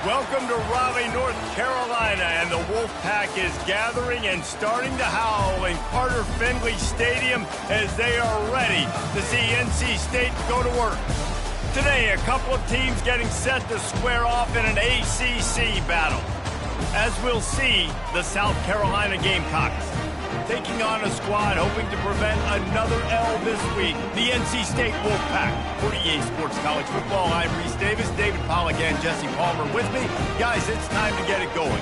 Welcome to Raleigh, North Carolina, and the Wolfpack is gathering and starting to howl in Carter Finley Stadium as they are ready to see NC State go to work. Today, a couple of teams getting set to square off in an ACC battle. As we'll see, the South Carolina Gamecocks taking on a squad hoping to prevent another L this week, the NC State Wolfpack. For EA Sports College Football, I'm Reese Davis, David Pollack, and Jesse Palmer with me. Guys, it's time to get it going.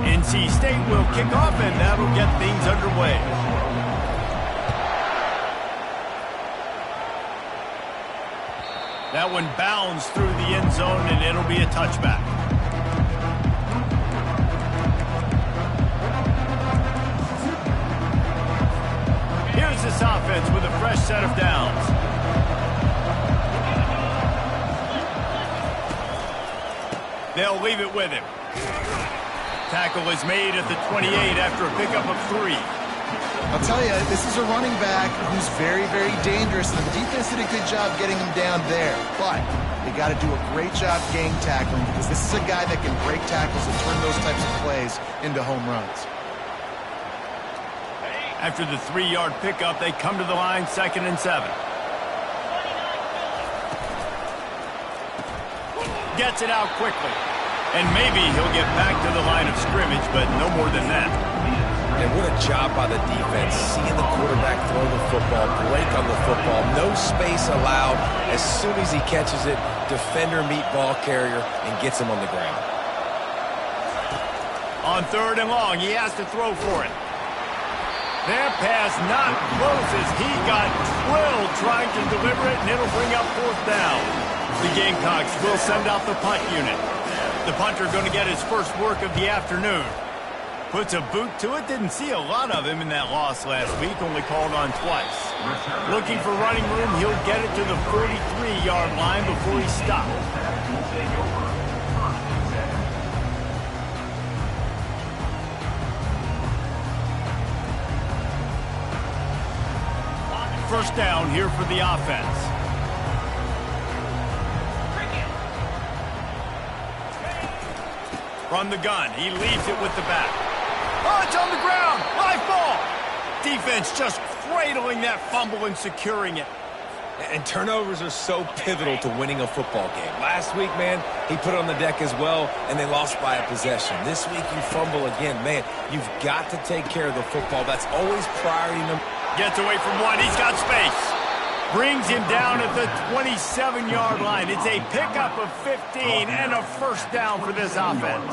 NC State will kick off, and that'll get things underway. That one bounds through the end zone, and it'll be a touchback. Here's this offense with a fresh set of downs. They'll leave it with him. Tackle is made at the 28 after a pickup of 3. I'll tell you, this is a running back who's very, very dangerous, and the defense did a good job getting him down there. But they got to do a great job gang tackling because this is a guy that can break tackles and turn those types of plays into home runs. After the 3-yard pickup, they come to the line, 2nd and 7. Gets it out quickly. And maybe he'll get back to the line of scrimmage, but no more than that. And what a job by the defense, seeing the quarterback throw the football, break on the football, no space allowed. As soon as he catches it, defender meet ball carrier and gets him on the ground. On 3rd and long, he has to throw for it. That pass not close as he got drilled trying to deliver it, and it'll bring up 4th down. The Gamecocks will send out the punt unit. The punter going to get his first work of the afternoon. Puts a boot to it. Didn't see a lot of him in that loss last week. Only called on twice. Looking for running room. He'll get it to the 43-yard line before he stops. First down here for the offense. From the gun, he leaves it with the back. Oh, it's on the ground! Live ball! Defense just cradling that fumble and securing it. And turnovers are so pivotal to winning a football game. Last week, man, he put it on the deck as well, and they lost by a possession. This week, you fumble again. Man, you've got to take care of the football. That's always priority number. Gets away from one. He's got space. Brings him down at the 27-yard line. It's a pickup of 15 and a first down for this offense.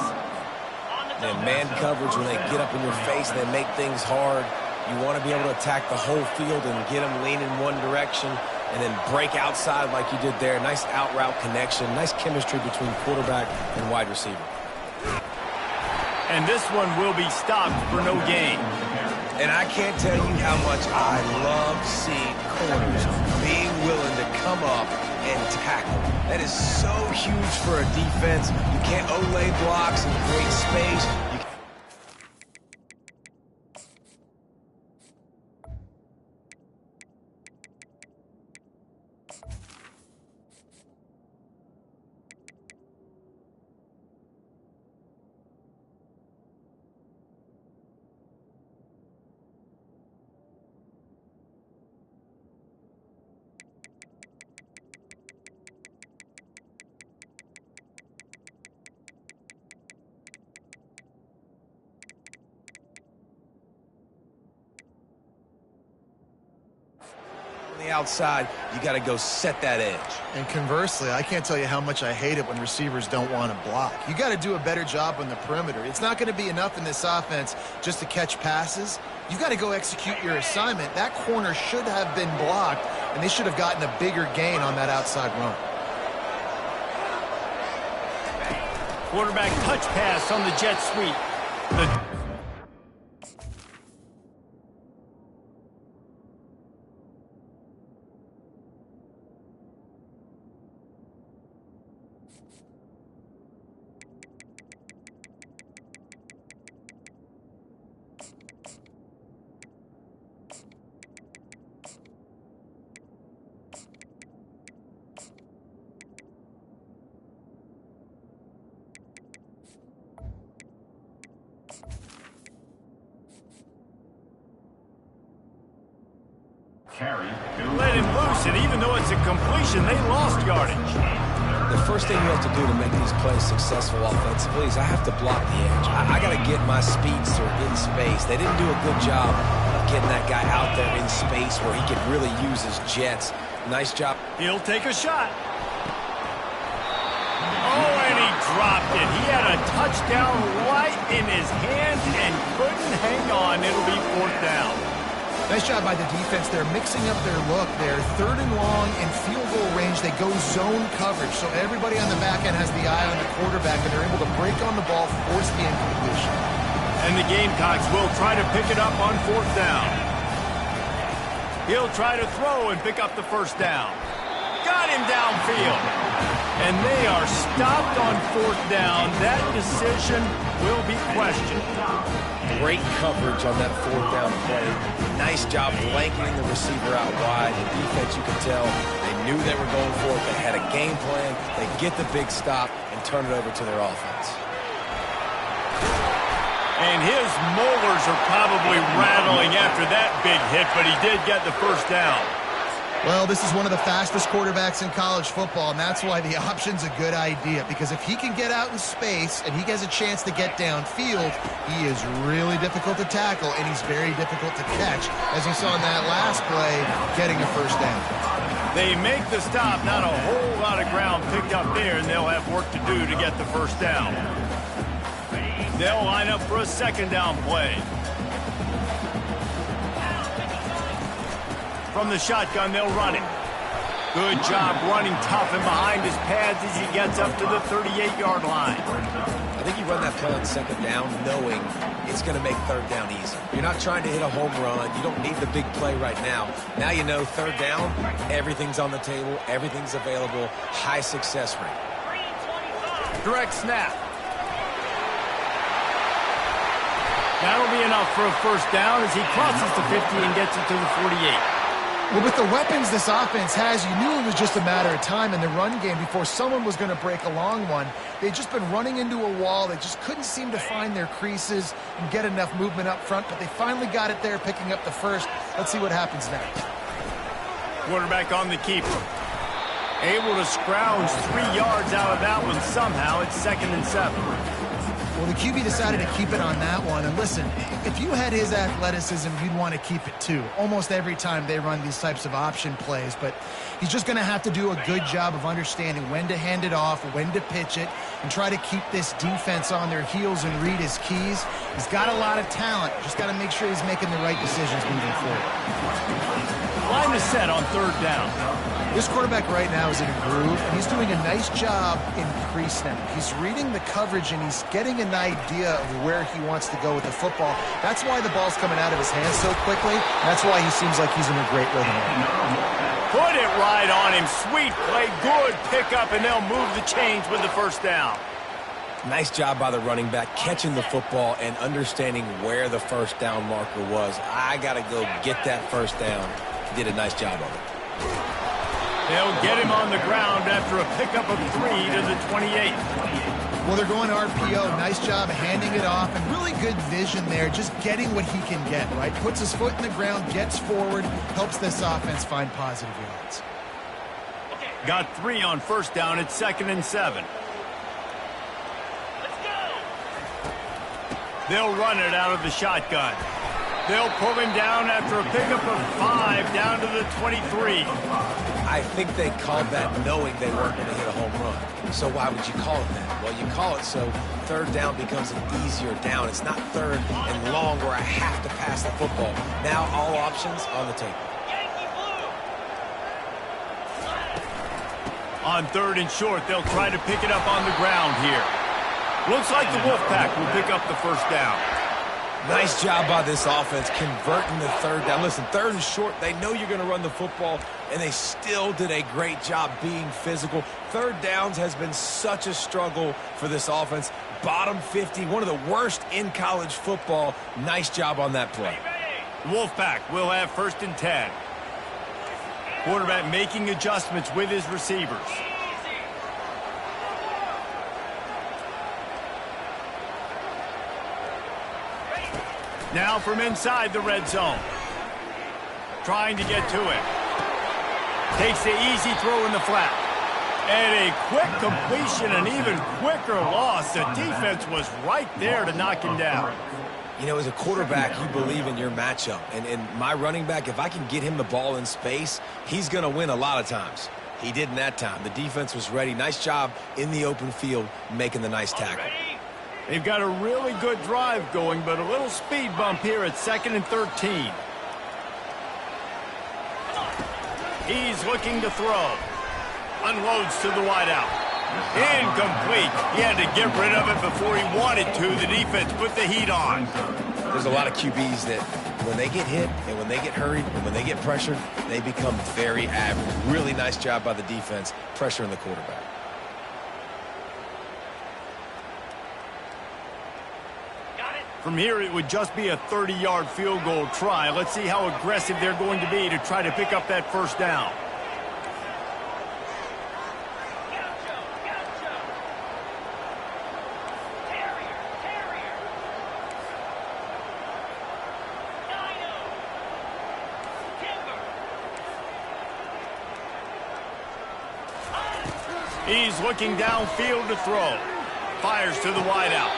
And man coverage, when they get up in your face and they make things hard, you want to be able to attack the whole field and get them leaning one direction and then break outside like you did there. Nice out route connection, nice chemistry between quarterback and wide receiver. And this one will be stopped for no gain. And I can't tell you how much I love seeing corners being willing to come up and tackle. That is so huge for a defense. You can't olay blocks and create space. The outside, you got to go set that edge. And conversely, I can't tell you how much I hate it when receivers don't want to block. You got to do a better job on the perimeter. It's not going to be enough in this offense just to catch passes. You got to go execute your assignment. That corner should have been blocked, and they should have gotten a bigger gain on that outside run. Quarterback touch pass on the jet sweep. Let him loose, and even though it's a completion, they lost yardage. The first thing you have to do to make these plays successful offensively is I have to block the edge. I got to get my speedster in space. They didn't do a good job of getting that guy out there in space where he could really use his jets. Nice job. He'll take a shot. Oh, and he dropped it. He had a touchdown right in his hand and couldn't hang on. It'll be 4th down. Nice job by the defense. They're mixing up their look. They're 3rd and long in field goal range. They go zone coverage, so everybody on the back end has the eye on the quarterback, and they're able to break on the ball, force the incompletion. And the Gamecocks will try to pick it up on 4th down. He'll try to throw and pick up the 1st down. Got him downfield. And they are stopped on 4th down. That decision will be questioned. Great coverage on that 4th down play. Nice job blanketing the receiver out wide. The defense, you can tell, they knew they were going for it. They had a game plan. They get the big stop and turn it over to their offense. And his molars are probably rattling after that big hit, but he did get the 1st down. Well, this is one of the fastest quarterbacks in college football, and that's why the option's a good idea, because if he can get out in space and he has a chance to get downfield, he is really difficult to tackle, and he's very difficult to catch, as you saw in that last play, getting a 1st down. They make the stop, not a whole lot of ground picked up there, and they'll have work to do to get the 1st down. They'll line up for a 2nd down play. From the shotgun, they'll run it. Good job running tough and behind his pads as he gets up to the 38-yard line. I think you run that play on 2nd down knowing it's going to make 3rd down easy. You're not trying to hit a home run. You don't need the big play right now. Now you know 3rd down, everything's on the table, everything's available, high success rate. Direct snap. That'll be enough for a 1st down as he crosses the 50 and gets it to the 48. Well, with the weapons this offense has, you knew it was just a matter of time in the run game before someone was going to break a long one. They'd just been running into a wall. They just couldn't seem to find their creases and get enough movement up front, but they finally got it there, picking up the 1st. Let's see what happens next. Quarterback on the keeper. Able to scrounge 3 yards out of that one somehow. It's 2nd and 7. Well, the QB decided to keep it on that one. And listen, if you had his athleticism, you'd want to keep it too. Almost every time they run these types of option plays. But he's just going to have to do a good job of understanding when to hand it off, when to pitch it, and try to keep this defense on their heels and read his keys. He's got a lot of talent. Just got to make sure he's making the right decisions moving forward. Line is set on 3rd down. This quarterback right now is in a groove, and he's doing a nice job in pre-snap. He's reading the coverage, and he's getting an idea of where he wants to go with the football. That's why the ball's coming out of his hands so quickly. That's why he seems like he's in a great rhythm. Put it right on him. Sweet play, good pickup, and they'll move the chains with the 1st down. Nice job by the running back, catching the football and understanding where the 1st down marker was. I got to go get that 1st down. He did a nice job of it. They'll get him on the ground after a pickup of 3 to the 28. Well, they're going RPO. Nice job handing it off, and really good vision there, just getting what he can get, right? Puts his foot in the ground, gets forward, helps this offense find positive yards. Got 3 on 1st down. It's 2nd and 7. They'll run it out of the shotgun. They'll pull him down after a pickup of 5 down to the 23. I think they called that knowing they weren't going to hit a home run. So why would you call it that? Well, you call it so 3rd down becomes an easier down. It's not 3rd and long where I have to pass the football. Now all options on the table. On 3rd and short, they'll try to pick it up on the ground here. Looks like the Wolfpack will pick up the 1st down. Nice job by this offense converting the third down. Listen, third and short, they know you're going to run the football, and they still did a great job being physical. Third downs has been such a struggle for this offense. Bottom 50, one of the worst in college football. Nice job on that play. Wolfpack will have 1st and 10. Quarterback making adjustments with his receivers. Now from inside the red zone. Trying to get to it. Takes the easy throw in the flat. And a quick completion, an even quicker loss. The defense was right there to knock him down. You know, as a quarterback, you believe in your matchup. And my running back, if I can get him the ball in space, he's going to win a lot of times. He didn't that time. The defense was ready. Nice job in the open field making the nice tackle. They've got a really good drive going, but a little speed bump here at 2nd and 13. He's looking to throw. Unloads to the wideout. Incomplete. He had to get rid of it before he wanted to. The defense put the heat on. There's a lot of QBs that when they get hit and when they get hurried and when they get pressured, they become very average. Really nice job by the defense pressuring the quarterback. From here, it would just be a 30-yard field goal try. Let's see how aggressive they're going to be to try to pick up that 1st down. He's looking downfield to throw. Fires to the wideout.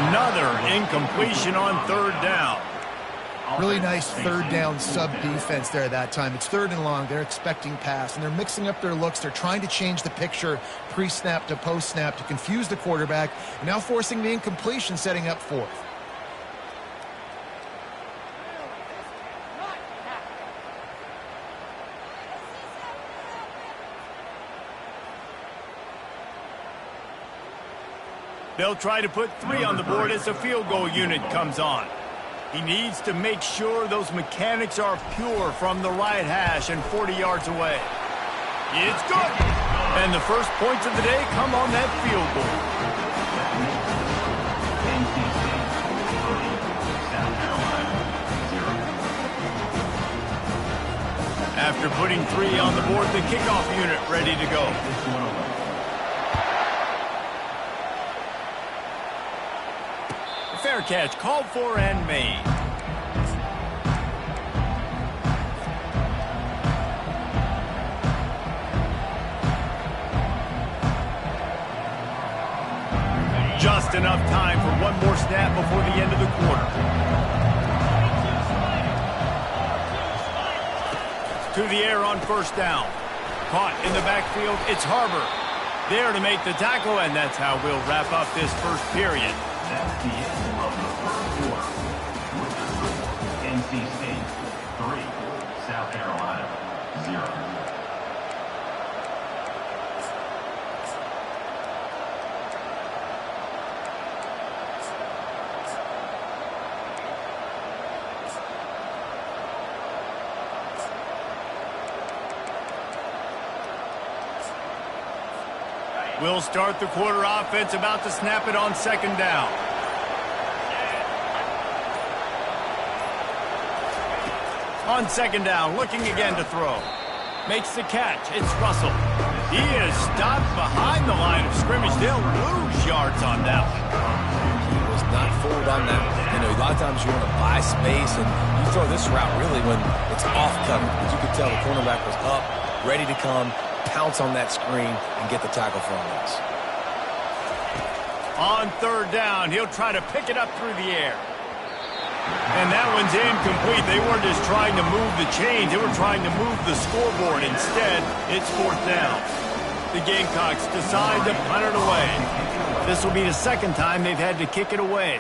Another incompletion on 3rd down. Really nice 3rd down sub-defense there that time. It's 3rd and long. They're expecting pass, and they're mixing up their looks. They're trying to change the picture pre-snap to post-snap to confuse the quarterback, and now forcing the incompletion, setting up 4th. They'll try to put 3 on the board as the field goal unit comes on. He needs to make sure those mechanics are pure from the right hash and 40 yards away. It's good. And the first points of the day come on that field goal. After putting 3 on the board, the kickoff unit ready to go. Fair catch called for and made. Just enough time for one more snap before the end of the quarter. To the air on 1st down. Caught in the backfield, it's Harbor. There to make the tackle, and that's how we'll wrap up this 1st period. That's the end of the 1st quarter. NC State 3, South Carolina 0. We'll start the quarter offense, about to snap it on 2nd down. On 2nd down, looking again to throw. Makes the catch. It's Russell. He is stopped behind the line of scrimmage. They'll lose yards on that one. He was not fooled on that one. You know, a lot of times you want to buy space, and you throw this route really when it's off cover. As you could tell, the cornerback was up, ready to come, pounce on that screen, and get the tackle for a loss. On 3rd down, he'll try to pick it up through the air. And that one's incomplete. They weren't just trying to move the chains. They were trying to move the scoreboard. Instead, it's 4th down. The Gamecocks decide to punt it away. This will be the 2nd time they've had to kick it away.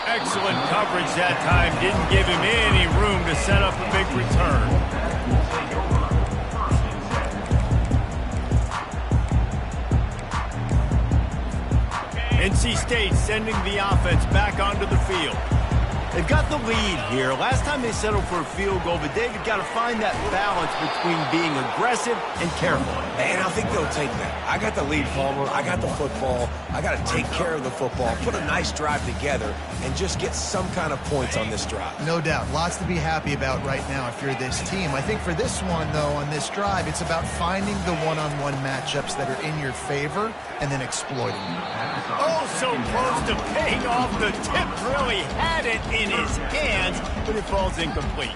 Excellent coverage that time. Didn't give him any room to set up a big return. NC State sending the offense back onto the field. They've got the lead here. Last time they settled for a field goal, but David got to find that balance between being aggressive and careful. And I think they'll take that. I got the lead, Palmer. I got the football. I got to take care of the football, put a nice drive together, and just get some kind of points on this drive. No doubt. Lots to be happy about right now if you're this team. I think for this one, though, on this drive, it's about finding the one-on-one matchups that are in your favor and then exploiting them. Oh, so close to paying off. The tip really had it in his hands, but it falls incomplete.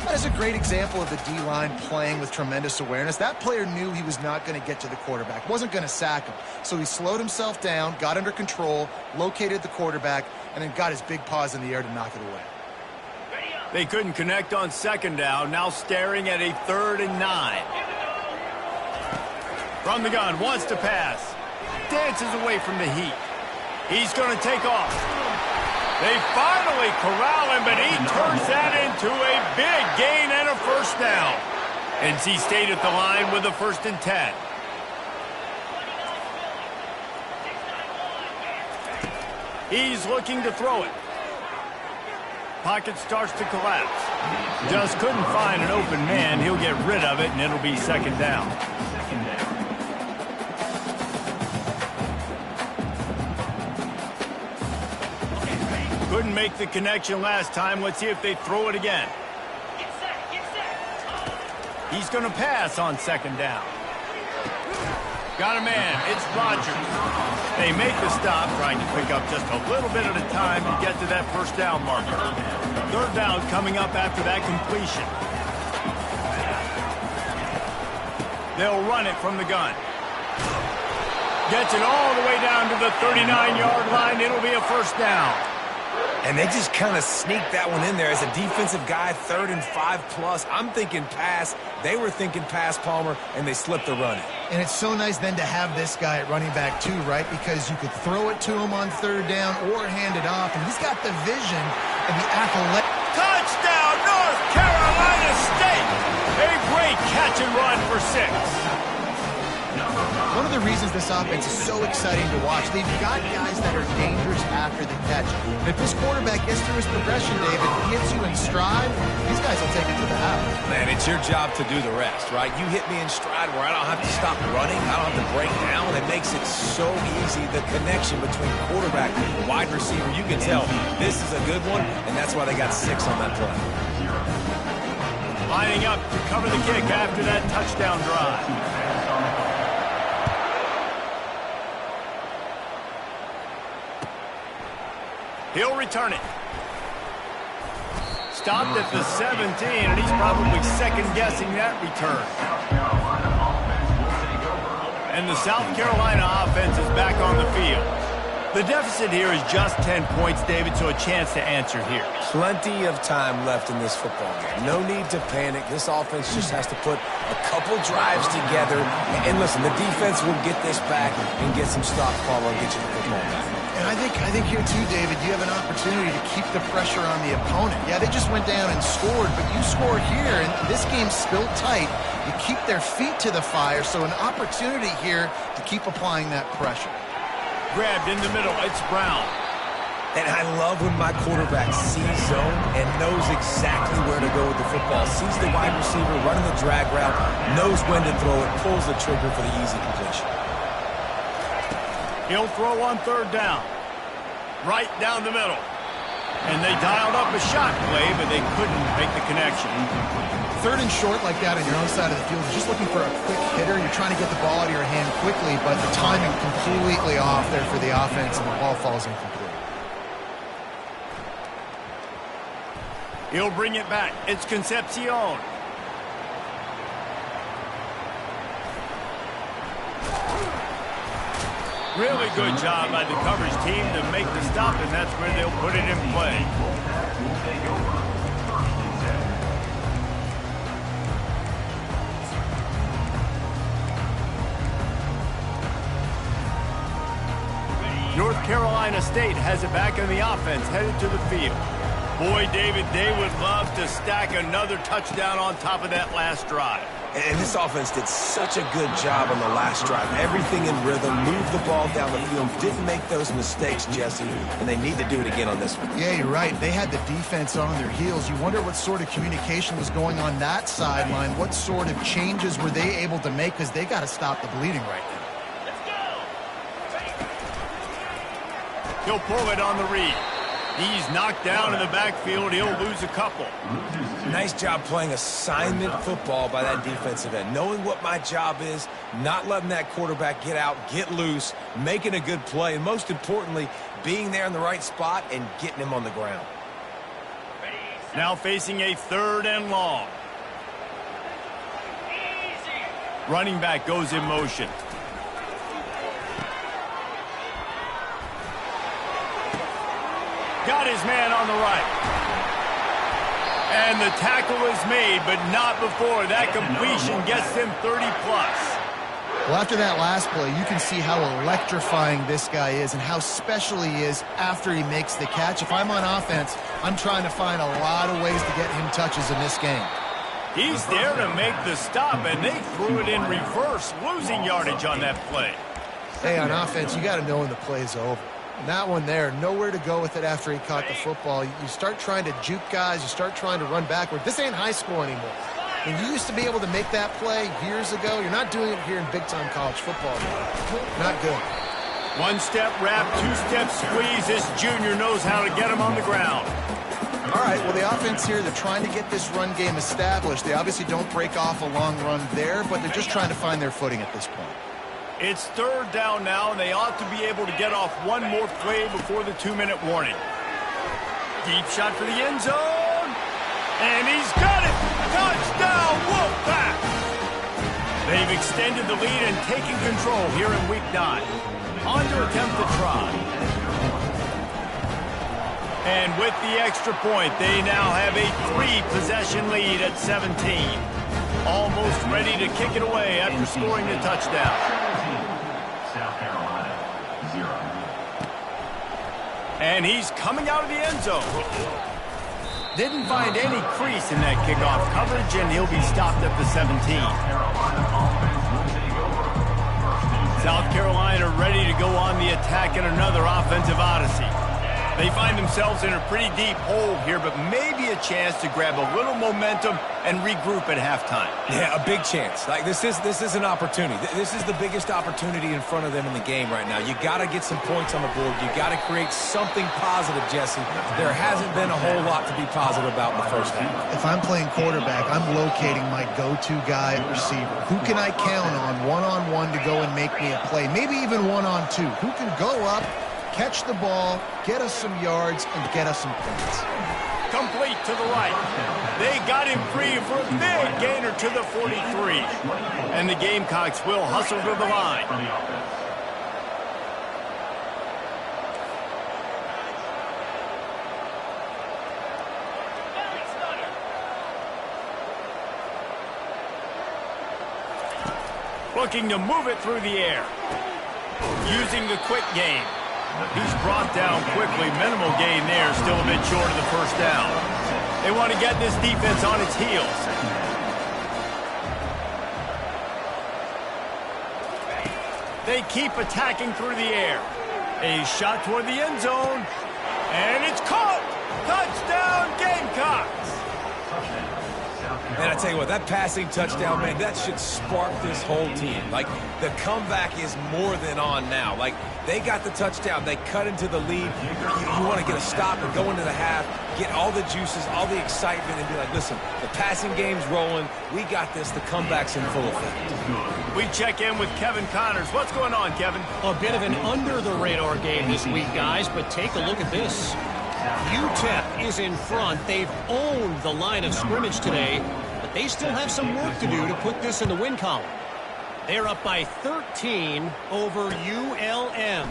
That is a great example of the D-line playing with tremendous awareness. That player knew he was not going to get to the quarterback, wasn't going to sack him. So he slowed himself down, got under control, located the quarterback, and then got his big paws in the air to knock it away. They couldn't connect on second down, now staring at a 3rd and 9. From the gun, wants to pass. Dances away from the heat. He's going to take off. They finally corral him, but he turns that into a big gain and a first down. NC State at the line with a 1st and 10. He's looking to throw it. Pocket starts to collapse. Just couldn't find an open man. He'll get rid of it, and it'll be 2nd down. Couldn't make the connection last time. Let's see if they throw it again. He's going to pass on 2nd down. Got a man. It's Rogers. They make the stop, trying to pick up just a little bit at a time to get to that 1st down marker. 3rd down coming up after that completion. They'll run it from the gun. Gets it all the way down to the 39-yard line. It'll be a 1st down. And they just kind of sneaked that one in there as a defensive guy, 3rd and 5+. I'm thinking pass. They were thinking pass, Palmer, and they slipped the run. And it's so nice then to have this guy at running back too, right? Because you could throw it to him on 3rd down or hand it off. And he's got the vision and the athletic. Touchdown, North Carolina State! A great catch and run for 6. One of the reasons this offense is so exciting to watch, they've got guys that are dangerous after the catch. And if this quarterback gets through his progression, David, hits you in stride, these guys will take it to the house. Man, it's your job to do the rest, right? You hit me in stride where I don't have to stop running. I don't have to break down. It makes it so easy, the connection between quarterback and wide receiver. You can tell this is a good one, and that's why they got 6 on that play. Lining up to cover the kick after that touchdown drive. He'll return it. Stopped at the 17, and he's probably second-guessing that return. And the South Carolina offense is back on the field. The deficit here is just 10 points, David, so a chance to answer here. Plenty of time left in this football game. No need to panic. This offense just has to put a couple drives together. And listen, the defense will get this back and get some stops, Paulo, and get you the football back. And I think here too, David, you have an opportunity to keep the pressure on the opponent. Yeah, they just went down and scored, but you score here, and this game's still tight. You keep their feet to the fire, so an opportunity here to keep applying that pressure. Grabbed in the middle, it's Brown. And I love when my quarterback sees zone and knows exactly where to go with the football. Sees the wide receiver running the drag route, knows when to throw it, pulls the trigger for the easy completion. He'll throw on 3rd down. Right down the middle. And they dialed up a shot play, but they couldn't make the connection. 3rd and short like that on your own side of the field, you're just looking for a quick hitter. You're trying to get the ball out of your hand quickly, but the timing completely off there for the offense, and the ball falls incomplete. He'll bring it back. It's Concepcion. Really good job by the coverage team to make the stop, and that's where they'll put it in play. North Carolina State has it back on the offense, headed to the field. Boy, David, they would love to stack another touchdown on top of that last drive. And this offense did such a good job on the last drive. Everything in rhythm, moved the ball down the field, didn't make those mistakes, Jesse, and they need to do it again on this one. Yeah, you're right. They had the defense on their heels. You wonder what sort of communication was going on that sideline. What sort of changes were they able to make, because they got to stop the bleeding right now. He'll pull it on the read. He's knocked down in the backfield. He'll lose a couple. Nice job playing assignment football by that defensive end. Knowing what my job is, not letting that quarterback get out, get loose, making a good play, and most importantly, being there in the right spot and getting him on the ground. Now facing a 3rd and long. Running back goes in motion. Got his man on the right. And the tackle is made, but not before that completion gets them 30-plus. Well, after that last play, you can see how electrifying this guy is and how special he is after he makes the catch. If I'm on offense, I'm trying to find a lot of ways to get him touches in this game. He's there to make the stop, and they threw it in reverse, losing yardage on that play. Hey, on offense, you got to know when the play's over. And that one there, nowhere to go with it after he caught the football. You start trying to juke guys. You start trying to run backward. This ain't high school anymore. When you used to be able to make that play years ago, you're not doing it here in big-time college football anymore. Not good. One-step wrap, two-step squeeze. This junior knows how to get him on the ground. All right, well, the offense here, they're trying to get this run game established. They obviously don't break off a long run there, but they're just trying to find their footing at this point. It's 3rd down now, and they ought to be able to get off one more play before the 2-minute warning. Deep shot for the end zone. And he's got it! Touchdown, Wolfpack! They've extended the lead and taken control here in Week 9. On to attempt the try. And with the extra point, they now have a 3-possession lead at 17. Almost ready to kick it away after scoring the touchdown. South Carolina, 0. And he's coming out of the end zone. Didn't find any crease in that kickoff coverage, and he'll be stopped at the 17. South Carolina ready to go on the attack in another offensive odyssey. They find themselves in a pretty deep hole here, but maybe a chance to grab a little momentum and regroup at halftime. Yeah, a big chance. Like this is an opportunity. This is the biggest opportunity in front of them in the game right now. You got to get some points on the board. You got to create something positive, Jesse. There hasn't been a whole lot to be positive about in the first half. If I'm playing quarterback, I'm locating my go-to guy at receiver. Who can I count on one-on-one to go and make me a play? Maybe even one-on-two. Who can go up, catch the ball, get us some yards, and get us some points. Complete to the right. They got him free for a big gainer to the 43. And the Gamecocks will hustle to the line. Looking to move it through the air. Using the quick game. He's brought down quickly. Minimal gain there. Still a bit short of the first down. They want to get this defense on its heels. They keep attacking through the air. A shot toward the end zone. And it's caught. Touchdown, Gamecocks. Man, I tell you what, that passing touchdown, man, that should spark this whole team. Like, the comeback is more than on now. Like, they got the touchdown. They cut into the lead. You want to get a stop and go into the half, get all the juices, all the excitement, and be like, listen, the passing game's rolling. We got this. The comeback's in full effect. We check in with Kevin Connors. What's going on, Kevin? A bit of an under-the-radar game this week, guys, but take a look at this. UTEP is in front. They've owned the line of scrimmage today, but they still have some work to do to put this in the win column. They're up by 13 over ULM.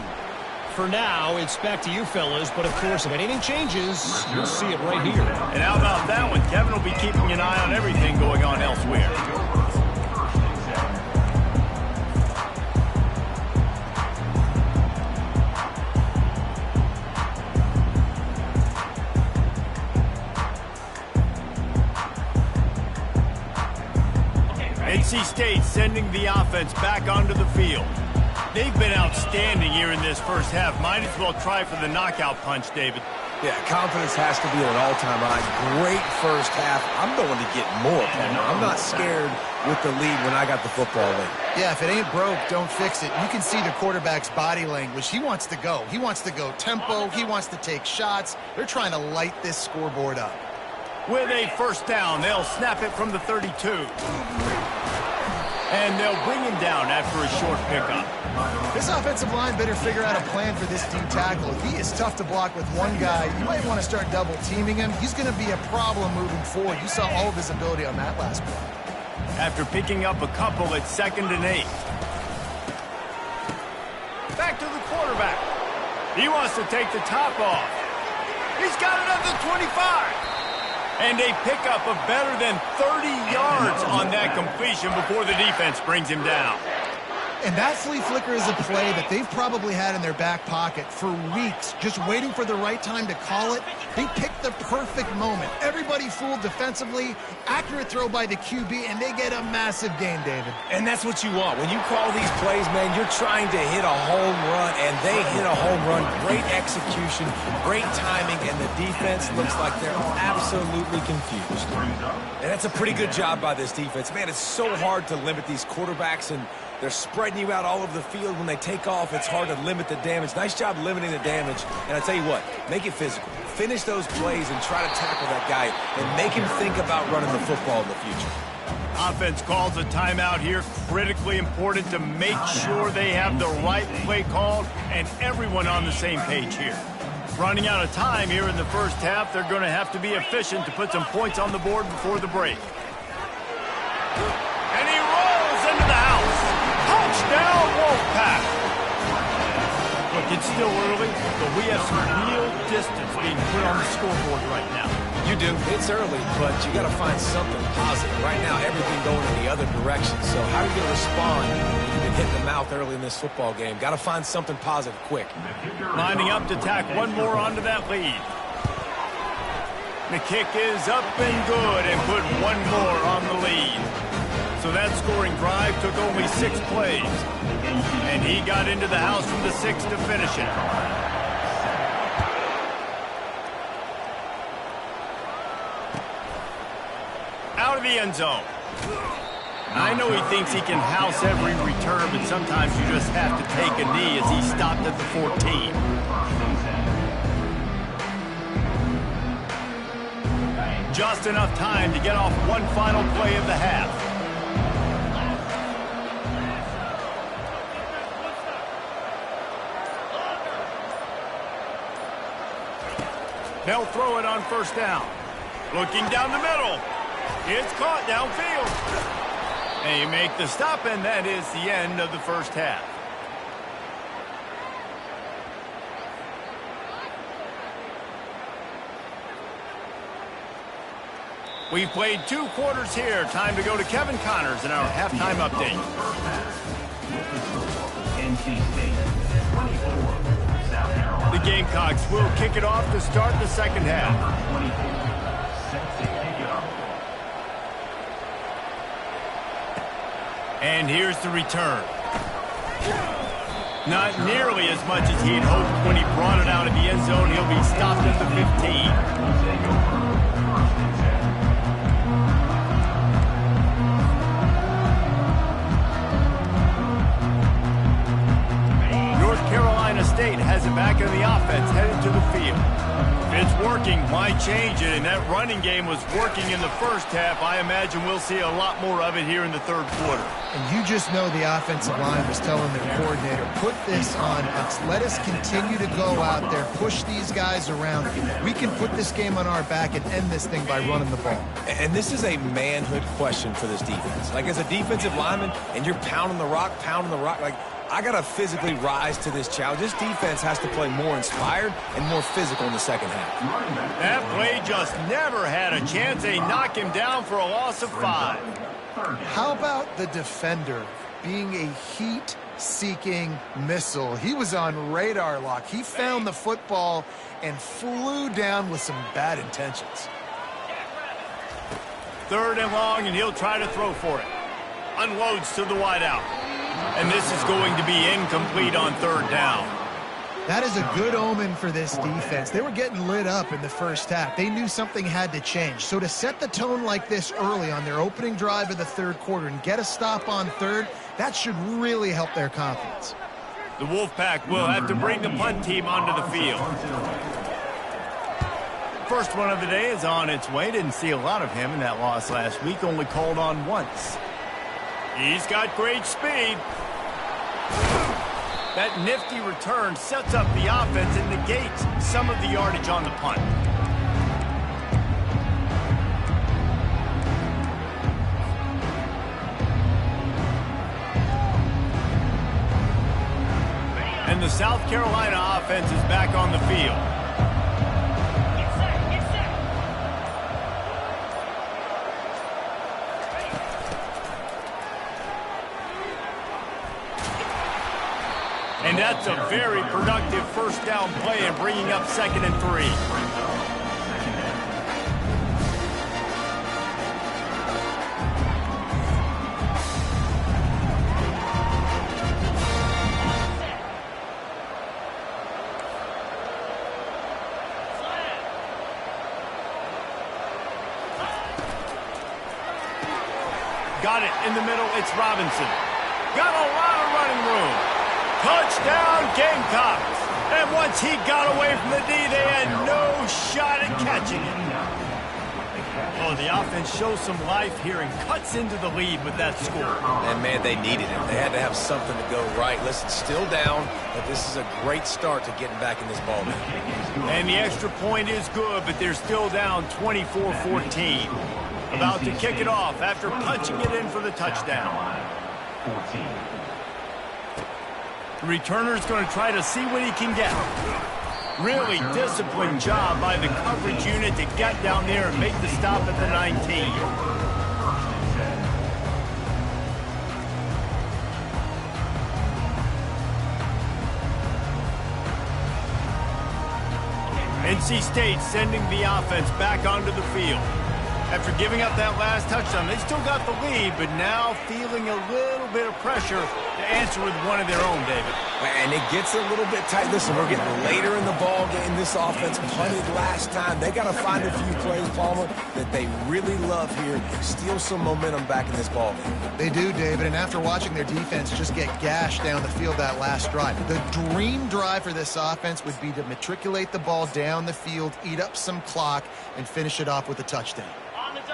For now, it's back to you fellas, but of course, if anything changes, you'll see it right here. And how about that one? Kevin will be keeping an eye on everything going on elsewhere. NC State sending the offense back onto the field. They've been outstanding here in this first half. Might as well try for the knockout punch, David. Yeah, confidence has to be at an all-time high. Great first half. I'm going to get more. I'm not scared with the lead when I got the football in. Yeah, if it ain't broke, don't fix it. You can see the quarterback's body language. He wants to go. He wants to go tempo. He wants to take shots. They're trying to light this scoreboard up. With a first down, they'll snap it from the 32. And they'll bring him down after a short pickup. This offensive line better figure out a plan for this D tackle. He is tough to block with one guy. You might want to start double teaming him. He's going to be a problem moving forward. You saw all of his ability on that last play. After picking up a couple at 2nd and 8. Back to the quarterback. He wants to take the top off. He's got it at the 25. And a pickup of better than 30 yards on that completion before the defense brings him down. And that flea flicker is a play that they've probably had in their back pocket for weeks, just waiting for the right time to call it. They picked the perfect moment. Everybody fooled defensively, accurate throw by the QB, and they get a massive gain, David. And that's what you want. When you call these plays, man, you're trying to hit a home run, and they hit a home run. Great execution, great timing, and the defense looks like they're absolutely confused. And that's a pretty good job by this defense. Man, it's so hard to limit these quarterbacks, and they're spreading you out all over the field. When they take off, it's hard to limit the damage. Nice job limiting the damage. And I tell you what, make it physical. Finish those plays and try to tackle that guy and make him think about running the football in the future. Offense calls a timeout here. Critically important to make sure they have the right play called and everyone on the same page here. Running out of time here in the first half, they're going to have to be efficient to put some points on the board before the break. And he rolls into the house. Touchdown, Wolfpack! Look, it's still early, but we have some real distance being put on the scoreboard right now. You do. It's early, but you got to find something positive. Right now, everything going in the other direction. So how are you going to respond when you've been hit in the mouth early in this football game? Got to find something positive quick. Lining up to tack one more onto that lead. The kick is up and good and put one more on the lead. So that scoring drive took only 6 plays. And he got into the house from the 6 to finish it. Out of the end zone. I know he thinks he can house every return, but sometimes you just have to take a knee as he stopped at the 14. Just enough time to get off one final play of the half. They'll throw it on first down. Looking down the middle. It's caught downfield. They make the stop, and that is the end of the first half. We've played 2 quarters here. Time to go to Kevin Connors in our halftime update. The Gamecocks will kick it off to start the second half. And here's the return. Not nearly as much as he had hoped when he brought it out of the end zone. He'll be stopped at the 15. State has it back in the offense, headed to the field. If it's working, why change it? And that running game was working in the first half. I imagine we'll see a lot more of it here in the third quarter. And you just know the offensive line was telling their coordinator, put this on us. Let us continue to go out there, push these guys around. We can put this game on our back and end this thing by running the ball. And this is a manhood question for this defense. Like, as a defensive lineman, and you're pounding the rock, like, I got to physically rise to this challenge. This defense has to play more inspired and more physical in the second half. That play just never had a chance. They knock him down for a loss of 5. How about the defender being a heat-seeking missile? He was on radar lock. He found the football and flew down with some bad intentions. 3rd and long, and he'll try to throw for it. unloads to the wideout. And this is going to be incomplete on third down. That is a good omen for this defense. They were getting lit up in the first half. They knew something had to change. So to set the tone like this early on their opening drive of the third quarter and get a stop on third, that should really help their confidence. The Wolfpack will have to bring the punt team onto the field. First one of the day is on its way. Didn't see a lot of him in that loss last week. Only called on once. He's got great speed. That nifty return sets up the offense and negates some of the yardage on the punt. And the South Carolina offense is back on the field. And that's a very productive first down play and bringing up 2nd and 3. Got it in the middle. It's Robinson. Got a lot of running room. Touchdown, Gamecocks. And once he got away from the D, they had no shot at catching it. Oh, the offense shows some life here and cuts into the lead with that score. And, man, they needed it. They had to have something to go right. Listen, still down, but this is a great start to getting back in this ball game. And the extra point is good, but they're still down 24-14. About to kick it off after punching it in for the touchdown. The returner's going to try to see what he can get. Really disciplined job by the coverage unit to get down there and make the stop at the 19. NC State sending the offense back onto the field. After giving up that last touchdown, they still got the lead, but now feeling a little bit of pressure to answer with one of their own, David. And it gets a little bit tight. Listen, we're getting later in the ball game. This offense punted last time. They got to find a few plays, Palmer, that they really love here. Steal some momentum back in this ball game. They do, David, and after watching their defense just get gashed down the field that last drive, the dream drive for this offense would be to matriculate the ball down the field, eat up some clock, and finish it off with a touchdown.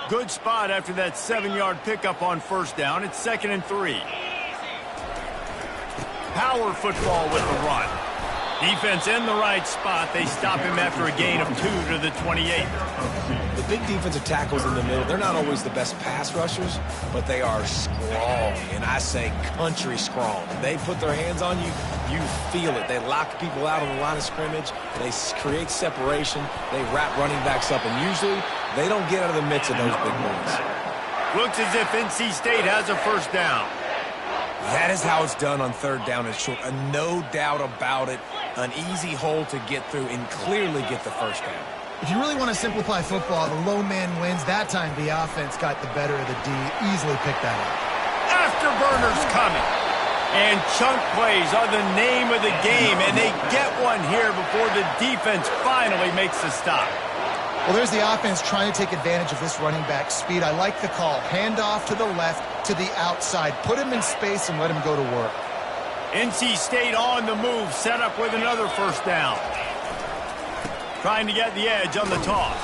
Good spot after that 7-yard pickup on first down. It's 2nd and 3. Power football with the run. Defense in the right spot. They stop him after a gain of 2 to the 28. The big defensive tackles in the middle, they're not always the best pass rushers, but they are strong, and I say country strong. They put their hands on you, you feel it. They lock people out on the line of scrimmage. They create separation. They wrap running backs up, and usually they don't get out of the midst of those big boys. Looks as if NC State has a first down. That is how it's done on third down and short. No doubt about it. An easy hole to get through and clearly get the first down. If you really want to simplify football, the low man wins. That time the offense got the better of the D. Easily picked that up. Afterburners coming. And chunk plays are the name of the game, and they get one here before the defense finally makes the stop. Well, there's the offense trying to take advantage of this running back speed. I like the call. Hand off to the left, to the outside. Put him in space and let him go to work. NC State on the move, set up with another first down. Trying to get the edge on the toss.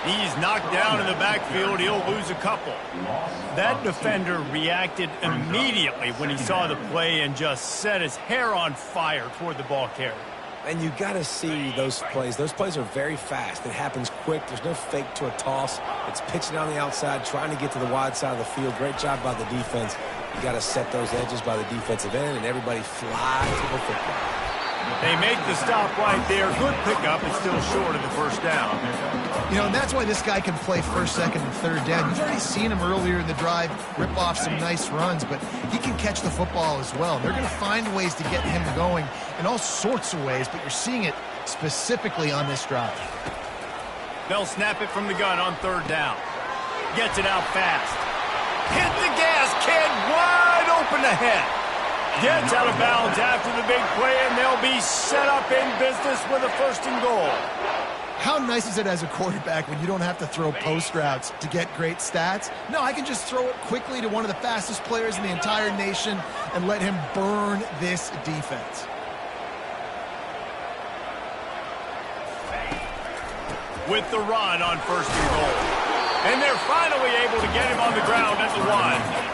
He's knocked down in the backfield. He'll lose a couple. That defender reacted immediately when he saw the play and just set his hair on fire toward the ball carrier. And you got to see those plays. Those plays are very fast. It happens quick. There's no fake to a toss. It's pitching on the outside, trying to get to the wide side of the field. Great job by the defense. You got to set those edges by the defensive end, and everybody fly to the football. They make the stop right there. Good pickup. It's still short of the first down. You know, and that's why this guy can play first, second, and third down. You've already seen him earlier in the drive rip off some nice runs, but he can catch the football as well. They're going to find ways to get him going in all sorts of ways, but you're seeing it specifically on this drive. They'll snap it from the gun on third down. Gets it out fast. Hit the gas, kid. open ahead. Gets out of bounds after the big play, and they'll be set up in business with a 1st and goal. How nice is it as a quarterback when you don't have to throw post routes to get great stats? No, I can just throw it quickly to one of the fastest players in the entire nation and let him burn this defense. With the run on 1st and goal. And they're finally able to get him on the ground at the 1.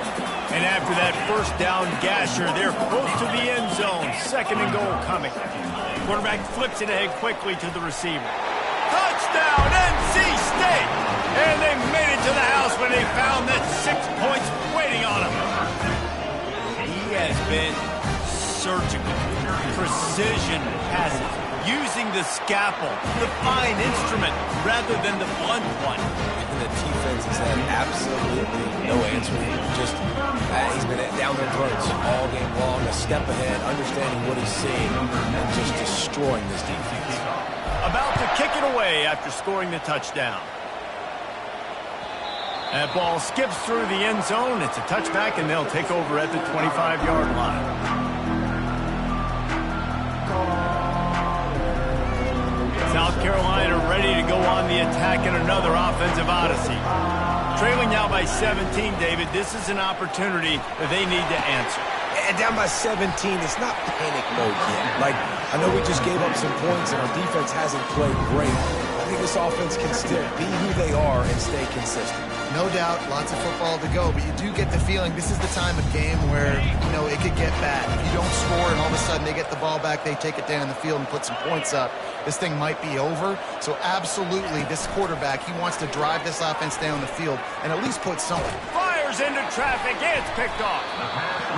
And after that 1st down gasher, they're close to the end zone. 2nd and goal coming. Quarterback flips it ahead quickly to the receiver. Touchdown, NC State! And they made it to the house when they found that 6 points waiting on him. He has been surgical. Precision passes. Using the scalpel, the fine instrument, rather than the blunt one. And the defense has had absolutely no answer. Just, he's been down their throats all game long, a step ahead, understanding what he's seeing, and just destroying this defense. About to kick it away after scoring the touchdown. That ball skips through the end zone. It's a touchback, and they'll take over at the 25-yard line. South Carolina ready to go on the attack in another offensive odyssey. Trailing now by 17, David. This is an opportunity that they need to answer. And down by 17, it's not panic mode yet. Like, I know we just gave up some points and our defense hasn't played great. I think this offense can still be who they are and stay consistent. No doubt, lots of football to go, but you do get the feeling this is the time of game where, it could get bad. If you don't score and all of a sudden they get the ball back, they take it down the field and put some points up, this thing might be over. So absolutely, this quarterback, he wants to drive this offense down the field and at least put something. Fires into traffic, it's picked off.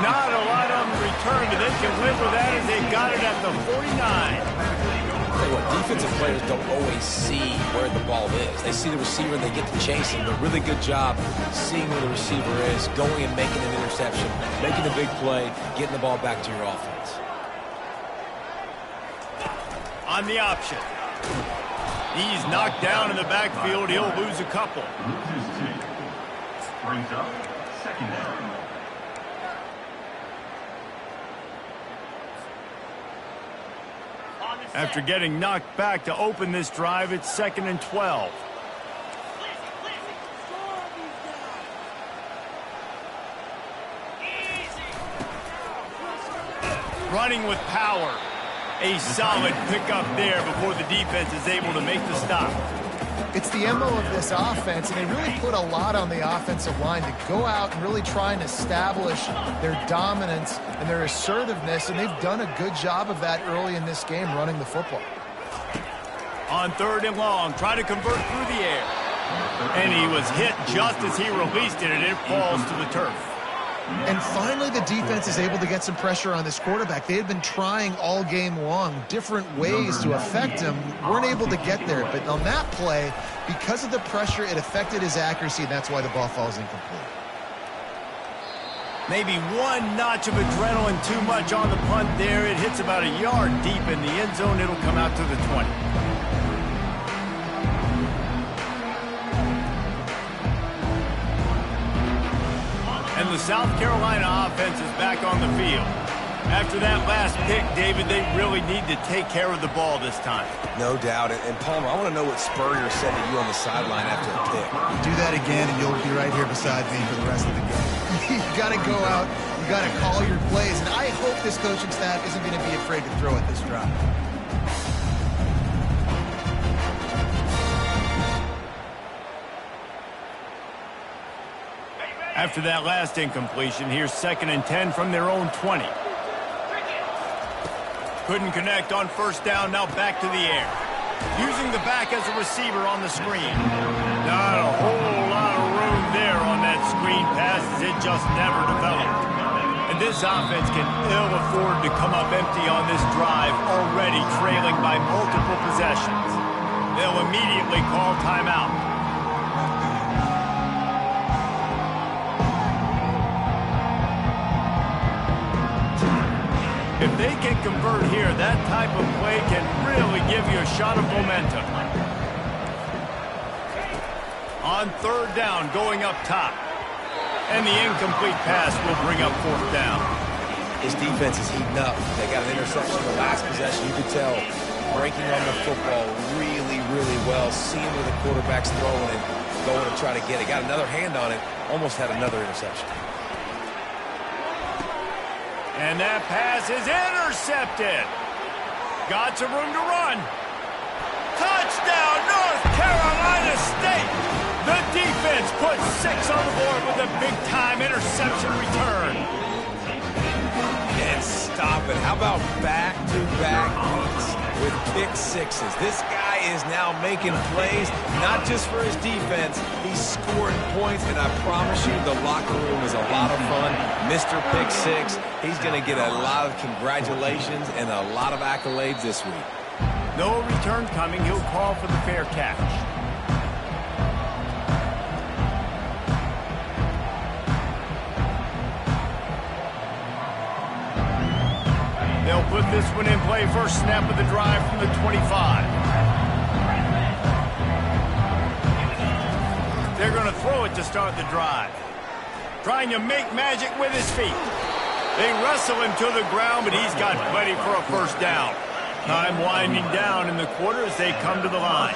Not a lot of them return, but they can live with that as they got it at the 49. Tell you what, defensive players don't always see where the ball is. They see the receiver and they get to chase him. But really good job seeing where the receiver is, going and making an interception, making a big play, getting the ball back to your offense. On the option. He's knocked down in the backfield. He'll lose a couple. Brings up 2nd down. After getting knocked back to open this drive, it's 2nd and 12. Running with power. A solid pickup there before the defense is able to make the stop. It's the MO of this offense, and they really put a lot on the offensive line to go out and really try and establish their dominance and their assertiveness, and they've done a good job of that early in this game, running the football. On 3rd and long, trying to convert through the air. And he was hit just as he released it, and it falls to the turf. And finally, the defense is able to get some pressure on this quarterback. They had been trying all game long different ways to affect him. Weren't able to get there. But on that play, because of the pressure, it affected his accuracy, and that's why the ball falls incomplete. Maybe one notch of adrenaline too much on the punt there. It hits about a yard deep in the end zone. It'll come out to the 20. And the South Carolina offense is back on the field. After that last pick, David, they really need to take care of the ball this time. No doubt. And Palmer, I want to know what Spurrier said to you on the sideline after the pick. You do that again, and you'll be right here beside me for the rest of the game. You got to go out. You got to call your plays. And I hope this coaching staff isn't going to be afraid to throw at this drive. After that last incompletion, here's 2nd and 10 from their own 20. Couldn't connect on 1st down, now back to the air. Using the back as a receiver on the screen. Not a whole lot of room there on that screen pass as it just never developed. And this offense can ill afford to come up empty on this drive, already trailing by multiple possessions. They'll immediately call timeout. If they can convert here, that type of play can really give you a shot of momentum. On 3rd down, going up top. And the incomplete pass will bring up 4th down. His defense is heating up. They got an interception in the last possession. You could tell breaking on the football really, really well, seeing where the quarterback's throwing it, going to try to get it. Got another hand on it, almost had another interception. And that pass is intercepted. Got some room to run. Touchdown, North Carolina State. The defense puts 6 on the board with a big-time interception return. And stop it. How about back-to-back hits with pick sixes? This guy is now making plays, not just for his defense. He's scoring points, and I promise you the locker room is a lot of fun. Mr. Pick Six, he's going to get a lot of congratulations and a lot of accolades this week. No return coming. He'll call for the fair catch. They'll put this one in play. First snap of the drive from the 25. They're going to throw it to start the drive. Trying to make magic with his feet. They wrestle him to the ground, but he's got plenty for a first down. Time winding down in the quarter as they come to the line.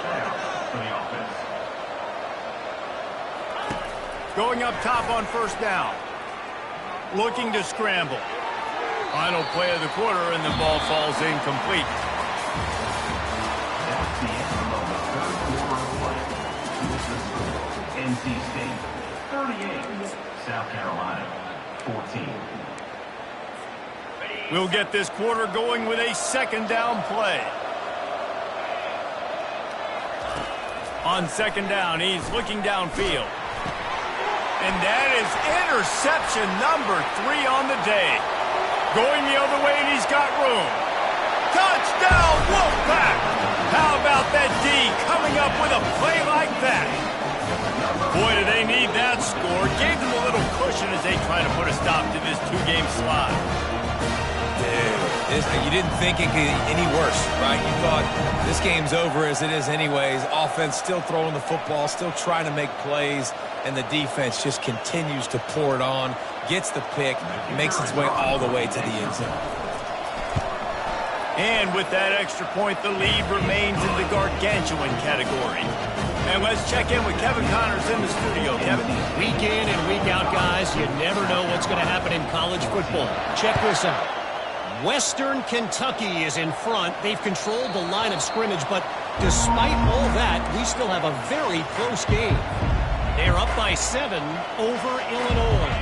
Going up top on first down. Looking to scramble. Final play of the quarter, and the ball falls incomplete. That's the end of the third quarter of play. NC State 38, South Carolina 14. We'll get this quarter going with a second down play. On second down, he's looking downfield. And that is interception number 3 on the day. Going the other way, and he's got room. Touchdown, Wolfpack! How about that D coming up with a play like that? Boy, do they need that score. Gave them a little cushion as they try to put a stop to this 2-game slide. Dude, you didn't think it could get any worse, right? You thought this game's over as it is anyways. Offense still throwing the football, still trying to make plays, and the defense just continues to pour it on, gets the pick, makes its way all the way to the end zone. And with that extra point, the lead remains in the gargantuan category. And let's check in with Kevin Connors in the studio. Kevin? Week in and week out, guys, you never know what's going to happen in college football. Check this out. Western Kentucky is in front. They've controlled the line of scrimmage, but despite all that, we still have a very close game. They're up by 7 over Illinois.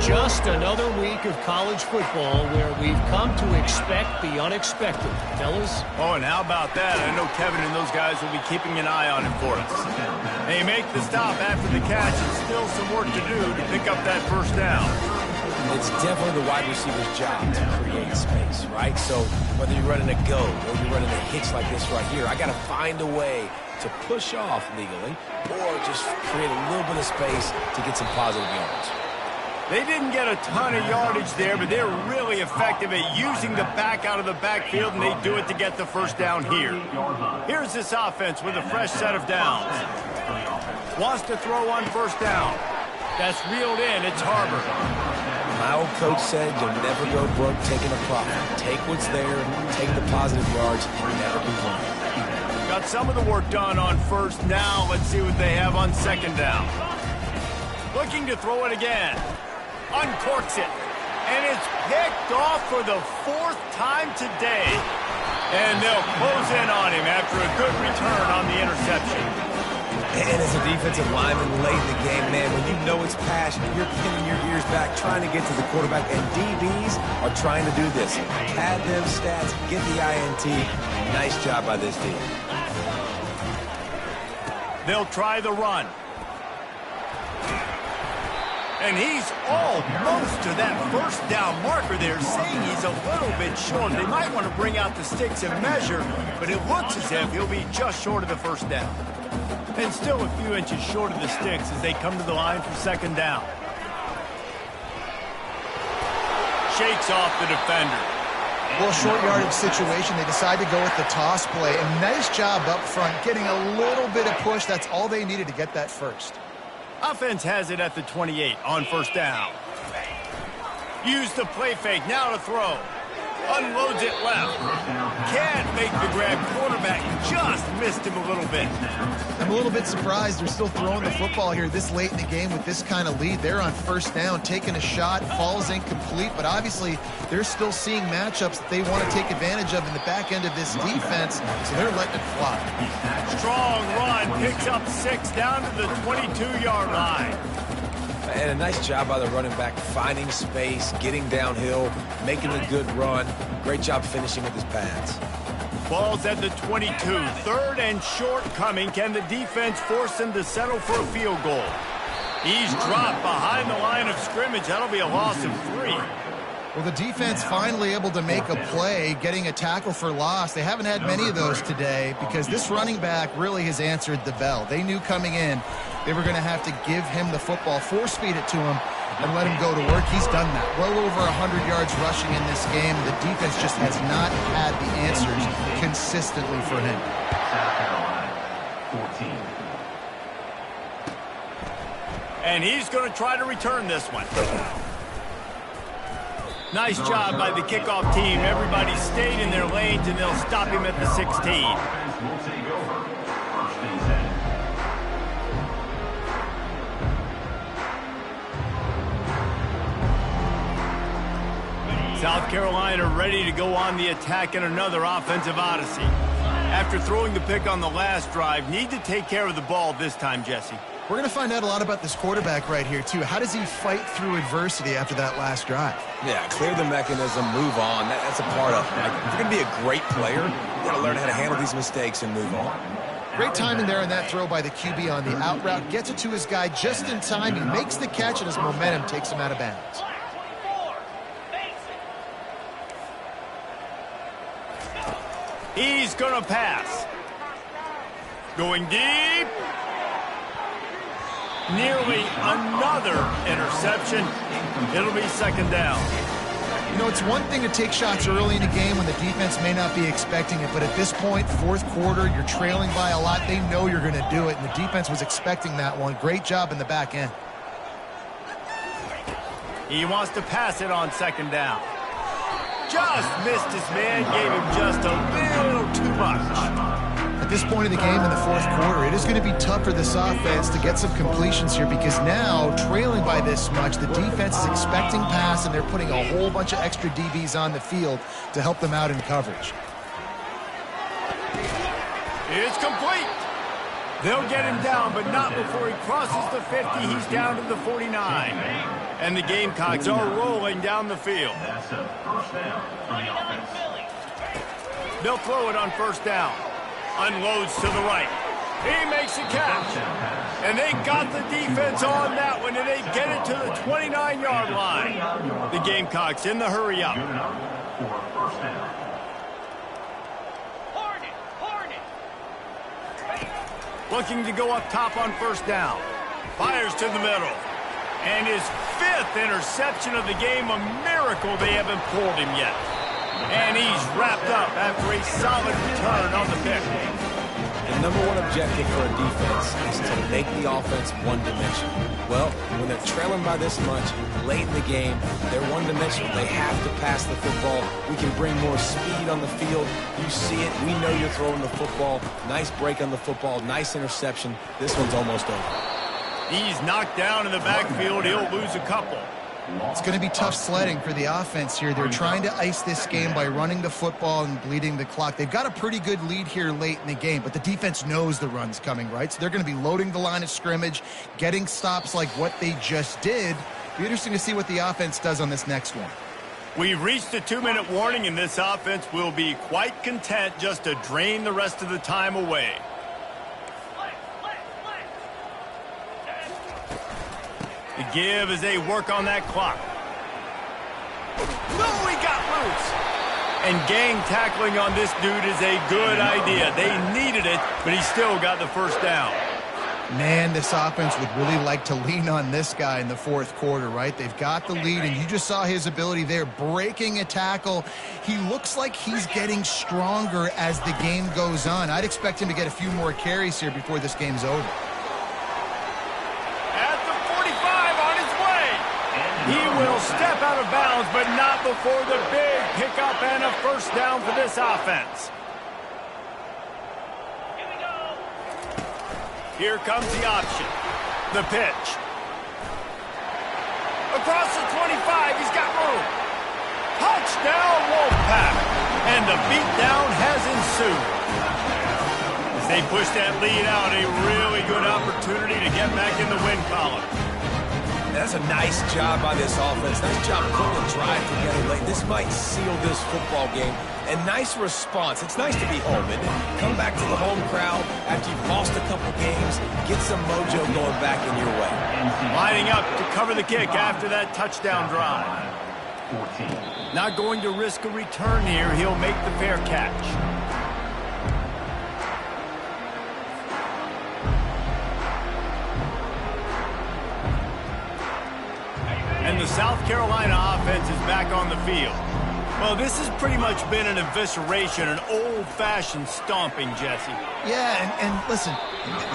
Just another week of college football where we've come to expect the unexpected. Fellas? Oh, and how about that? I know Kevin and those guys will be keeping an eye on it for us. They make the stop after the catch, and still some work to do to pick up that first down. It's definitely the wide receiver's job to create space, right? So whether you're running a go or you're running a hitch like this right here, I got to find a way to push off legally or just create a little bit of space to get some positive yards. They didn't get a ton of yardage there, but they're really effective at using the back out of the backfield, and they do it to get the first down here. Here's this offense with a fresh set of downs. Wants to throw on first down. That's reeled in. It's Harbor. My old coach said you'll never go broke taking a profit. Take what's there, take the positive yards, and never complain. Got some of the work done on first down. Let's see what they have on second down. Looking to throw it again. Uncorks it. And it's picked off for the 4th time today. And they'll close in on him after a good return on the interception. And as a defensive lineman late in the game, man, when you know it's passion, you're pinning your ears back, trying to get to the quarterback, and DBs are trying to do this. Pad them stats, get the INT. Nice job by this team. They'll try the run. And he's almost to that first down marker there, saying he's a little bit short. They might want to bring out the sticks and measure, but it looks as if he'll be just short of the first down. And still a few inches short of the sticks as they come to the line for second down. Shakes off the defender. Well, short yardage situation, they decide to go with the toss play. And nice job up front, getting a little bit of push. That's all they needed to get that first. Offense has it at the 28 on first down. Use the play fake, now to throw. Unloads it left. Can't make the grab. Quarterback just missed him a little bit. I'm a little bit surprised they're still throwing the football here this late in the game with this kind of lead. They're on first down, taking a shot, falls incomplete, but obviously they're still seeing matchups that they want to take advantage of in the back end of this defense, so they're letting it fly. Strong run, picks up 6 down to the 22-yard line. And a nice job by the running back, finding space, getting downhill, making a good run. Great job finishing with his pads. Ball's at the 22. Third and short coming. Can the defense force him to settle for a field goal? He's dropped behind the line of scrimmage. That'll be a loss of 3. Well, the defense finally able to make a play, getting a tackle for loss. They haven't had many of those today because this running back really has answered the bell. They knew coming in they were going to have to give him the football, force-feed it to him, and let him go to work. He's done that. Well over 100 yards rushing in this game. The defense just has not had the answers consistently for him. South Carolina, 14. And he's going to try to return this one. Nice job by the kickoff team. Everybody stayed in their lanes, and they'll stop him at the 16. Offense will take over. First and 10. South Carolina ready to go on the attack in another offensive odyssey. After throwing the pick on the last drive, need to take care of the ball this time, Jesse. We're going to find out a lot about this quarterback right here, too. How does he fight through adversity after that last drive? Yeah, clear the mechanism, move on. That's a part of it. Like, if you're going to be a great player, you got to learn how to handle these mistakes and move on. Great timing there on that throw by the QB on the out route. Gets it to his guy just in time. He makes the catch, and his momentum takes him out of bounds. He's going to pass. Going deep. Nearly another interception. It'll be second down. You know, it's one thing to take shots early in the game when the defense may not be expecting it, but at this point, fourth quarter, you're trailing by a lot. They know you're going to do it, and the defense was expecting that one. Great job in the back end. He wants to pass it on second down. Just missed his man, gave him just a little too much. At this point in the game in the fourth quarter, it is going to be tough for this offense to get some completions here because now, trailing by this much, the defense is expecting pass, and they're putting a whole bunch of extra DBs on the field to help them out in coverage. It's complete. They'll get him down, but not before he crosses the 50. He's down to the 49. And the Gamecocks are rolling down the field. That's a first down for the offense. They'll throw it on first down. Unloads to the right. He makes a catch. And they got the defense on that one, and they get it to the 29-yard line. The Gamecocks in the hurry up. Good enough for first down. Looking to go up top on first down. Fires to the middle. And his 5th interception of the game, a miracle they haven't pulled him yet. And he's wrapped up after a solid return on the pick. The number one objective for a defense is to make the offense one-dimensional. Well, when they're trailing by this much, late in the game, they're one-dimensional. They have to pass the football. We can bring more speed on the field. You see it. We know you're throwing the football. Nice break on the football. Nice interception. This one's almost over. He's knocked down in the backfield. He'll lose a couple. It's going to be tough sledding for the offense here. They're trying to ice this game by running the football and bleeding the clock. They've got a pretty good lead here late in the game, but the defense knows the run's coming, right? So they're going to be loading the line of scrimmage, getting stops like what they just did. It'll be interesting to see what the offense does on this next one. We've reached the 2-minute warning, and this offense will be quite content just to drain the rest of the time away. The give as they work on that clock. No, he got loose. And gang tackling on this dude is a good idea. They needed it, but he still got the first down. Man, this offense would really like to lean on this guy in the fourth quarter, right? They've got the lead, and you just saw his ability there, breaking a tackle. He looks like he's getting stronger as the game goes on. I'd expect him to get a few more carries here before this game's over. At He will step out of bounds, but not before the big pickup and a first down for this offense. Here comes the option. The pitch. Across the 25, he's got room. Touchdown, Wolfpack. And the beatdown has ensued. As they push that lead out, a really good opportunity to get back in the win column. That's a nice job by this offense. Nice job putting the drive together late. This might seal this football game. And nice response. It's nice to be home, isn't it? Come back to the home crowd after you've lost a couple games. Get some mojo going back in your way. Lining up to cover the kick after that touchdown drive. Not going to risk a return here. He'll make the fair catch. And the South Carolina offense is back on the field. Well, this has pretty much been an evisceration, an old-fashioned stomping, Jesse. Yeah, and listen,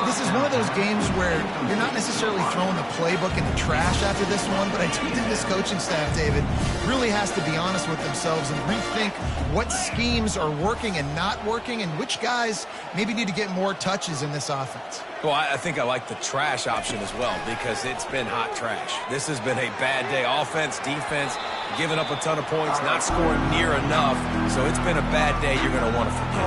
this is one of those games where you're not necessarily throwing the playbook in the trash after this one, but I do think this coaching staff, David, really has to be honest with themselves and rethink what schemes are working and not working and which guys maybe need to get more touches in this offense. Well, I think I like the trash option as well because it's been hot trash. This has been a bad day. Offense, defense, giving up a ton of points, not scoring near enough. So it's been a bad day you're going to want to forget.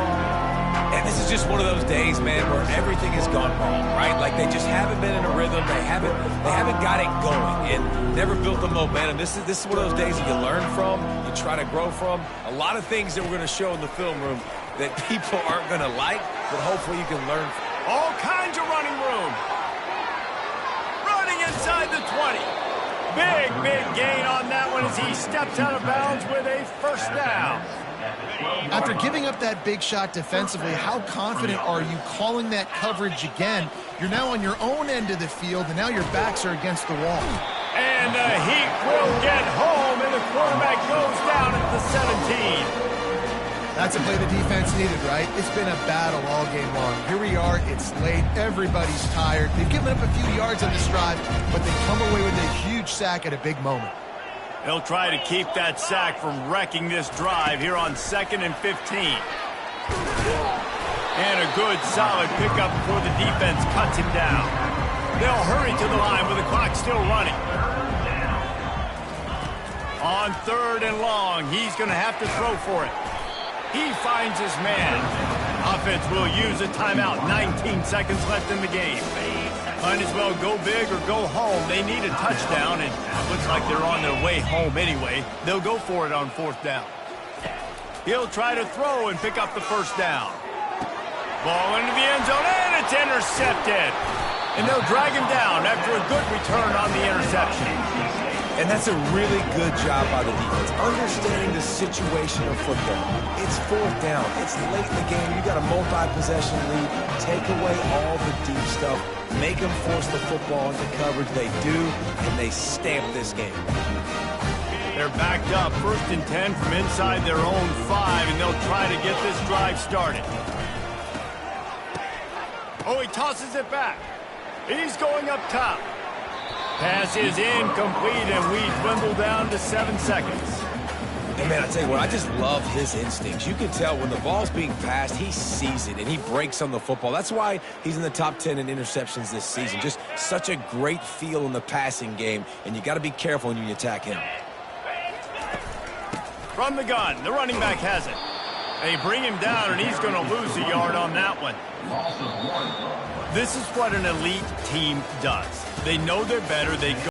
And this is just one of those days, man, where everything has gone wrong, right? Like they just haven't been in a rhythm. They haven't got it going and never built the momentum. This is one of those days that you learn from, you try to grow from. A lot of things that we're going to show in the film room that people aren't going to like, but hopefully you can learn from. All kinds of running room. Running inside the 20. Big gain on that one as he steps out of bounds with a first down. After giving up that big shot defensively, how confident are you calling that coverage again? You're now on your own end of the field, and now your backs are against the wall. And the Heat will get home, and the quarterback goes down at the 17. That's a play the defense needed, right? It's been a battle all game long. Here we are. It's late. Everybody's tired. They've given up a few yards on this drive, but they come away with a huge sack at a big moment. They'll try to keep that sack from wrecking this drive here on 2nd and 15. And a good, solid pickup before the defense cuts him down. They'll hurry to the line with the clock still running. On 3rd and long, he's going to have to throw for it. He finds his man. Offense will use a timeout. 19 seconds left in the game. Might as well go big or go home. They need a touchdown, and looks like they're on their way home anyway. They'll go for it on 4th down. He'll try to throw and pick up the first down. Ball into the end zone, and it's intercepted. And they'll drag him down after a good return on the interception. And that's a really good job by the defense, understanding the situation of football. It's 4th down. It's late in the game. You got a multi-possession lead. Take away all the deep stuff. Make them force the football into coverage. They do, and they stamp this game. They're backed up 1st and 10 from inside their own 5, and they'll try to get this drive started. Oh, he tosses it back. He's going up top. Pass is incomplete, and we dwindle down to 7 seconds. And man, I tell you what, I just love his instincts. You can tell when the ball's being passed, he sees it, and he breaks on the football. That's why he's in the top 10 in interceptions this season. Just such a great feel in the passing game, and you got to be careful when you attack him. From the gun, the running back has it. They bring him down, and he's going to lose a yard on that one. This is what an elite team does. They know they're better. They go